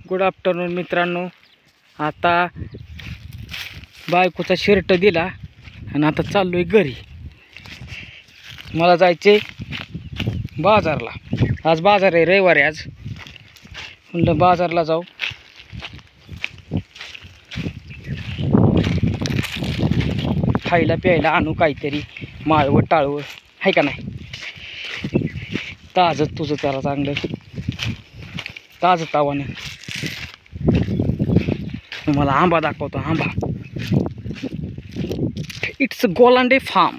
Good afternoon मित्रांनो. आता बायकोचा शर्ट दिला आणि आता चाललोय घरी. मला जायचे बाजारला. आज बाजार आहे, रविवार आहे आज. म्हणलं बाजारला जाऊ. खायला प्यायला आणू काहीतरी, माळवं टाळवं आहे का नाही. ताजं तुझं त्याला चांगलं ताजं तावाने. मला आंबा दाखवतो. आंबा इट्स गोलांडे फार्म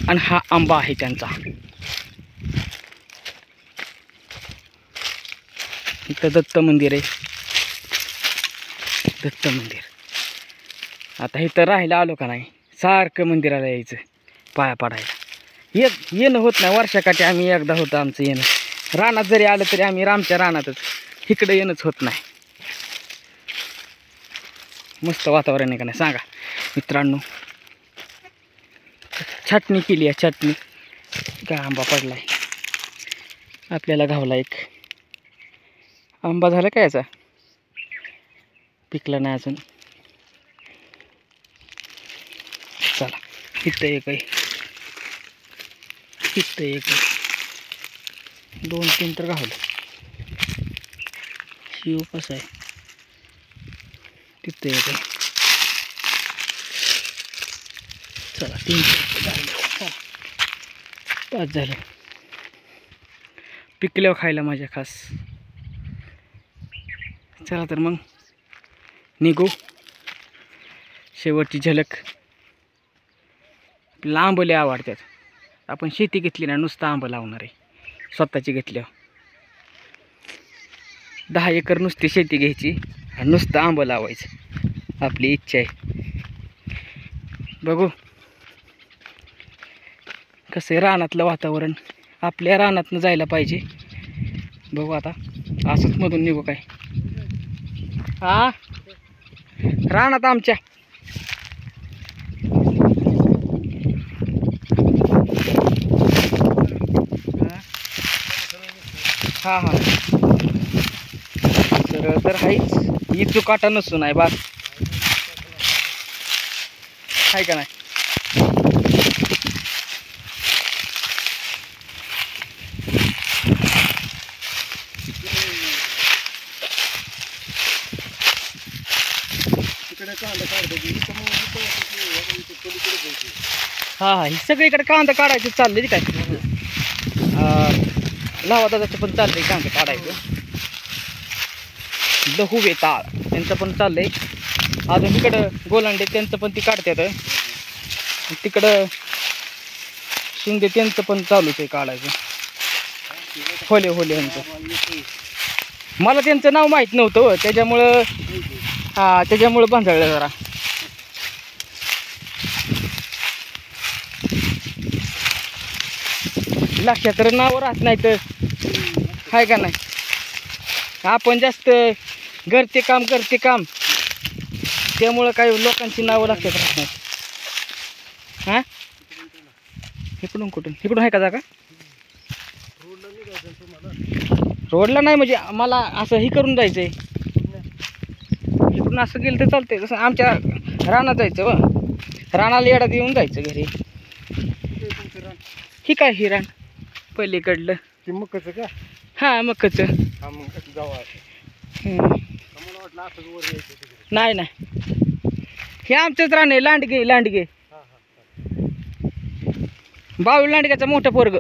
आणि हा आंबा आहे त्यांचा. इथं दत्त मंदिर आहे, दत्त मंदिर. आता इथं राहायला आलो का नाही, सारखं मंदिराला यायचं पाया पडायला. येणं होत नाही. वर्षाकाठी आम्ही एकदा होतं आमचं येणं. रानात जरी आलं तरी आम्ही रामच्या रानातच, इकडं येणंच होत नाही. मस्त वातावरण आहे का नाही सांगा मित्रांनो. चटणी केली आहे, चटणी. काय आंबा पडलाय आपल्याला घावला एक आंबा. झाला काय याचा, पिकला नाही अजून. चला इथं एक आहे, इथं एक आहे. 2-3 तर घावलं. शिव कसं आहे, तिथं एक आहे. चला 3 झाले, 5 झाले. पिकल्यावर खायला माझ्या खास. चला तर मग निघू. शेवटची झलक. आंब लय आवडतात. आपण शेती घेतली ना, नुसतं आंब लावणार आहे. स्वतःची घेतल्यावर 10 एकर नुसती शेती घ्यायची आणि नुसतं आंब लावायचं. आपली इच्छा आहे. बघू कसं आहे रानातलं वातावरण. आपल्या रानातनं जायला पाहिजे. बघू आता असंच मधून निघू काय. हा रानात आमच्या. हा हा सरळ तर आहेच. इचू काटा नसून आहे बास, आहे का नाही. हा हा, ही सगळीकडे कांदा काढायचं चाललंय काय. लावा दादाचं पण चाललंय कांदा काढायचं. लहू वेताळ त्यांचं पण चाललंय. अजून इकडं गोलांडे त्यांचं पण ती काढतात. तिकडं शिंदे त्यांचं पण चालूच आहे काढायचं. होले होले यांचं. मला त्यांचं नाव माहीत नव्हतं त्याच्यामुळं. हा त्याच्यामुळं भांजळलं जरा. लक्षात तर नाव राहत नाही तर आहे का नाही. आपण जास्त घरचे काम त्यामुळं काही लोकांची नावं लक्षात राहत नाही. हां इकडून कुठून, इकडून आहे का जागा. रोडला नाही म्हणजे मला असं ही करून जायचं आहे. इकडून असं गेलं तर चालतंय. जसं आमच्या रानात जायचं व रानाला येडात येऊन जायचं घरी. ही काय ही रान पलीकडलं ते मकाचं का. हां मकाचं. हा मग कसं जाऊ. मला वाटलं असंच वर यायचं. नाही नाही, हे आमचंच रान आहे. लांडगे हा हा बाळू लांडग्याचं मोठं पोरग.